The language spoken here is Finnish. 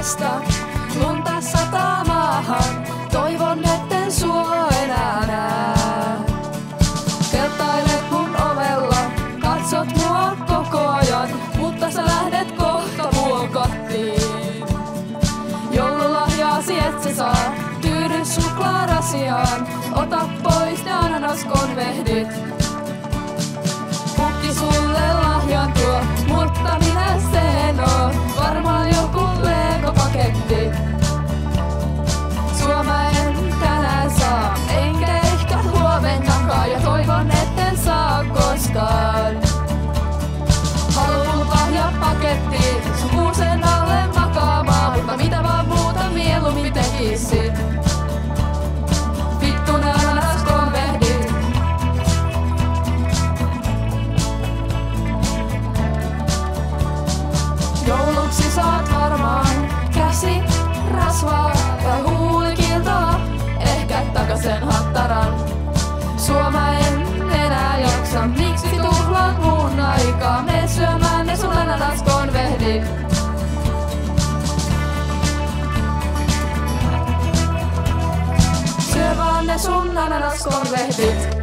vasta lunta sataa maahan. Toivon, etten sua enää näe. Keltailet mun ovella, katsot mua koko ajan, mutta sä lähdet kohta muokattiin. Joululahjaasi et sä saa, tyydy suklaarasiaan, ota pois ne ananaskonvehdit. Pukki sulle lahjan tuo, mutta minä se en oo, varmaan joku Lego-paketti. Sua mä en tänään saa, enkä ehkä huomennakaan, ja toivon etten saa koskaan. Haluun lahjapaketti, sun kuusen alle makaamaan, mutta mitä vaan muuta mieluummin tekisin. Vittu ne ananaskonvehdit. Jouluksi saat varmaan käsi rasvaa ja huulikiltoa, ehkä takasen hattaran. Sua mä en enää jaksa, miksi tuhlaat mun aikaa? Mene syömään ne sun ananaskonvehdit. Syö vaan ne sun ananaskonvehdit.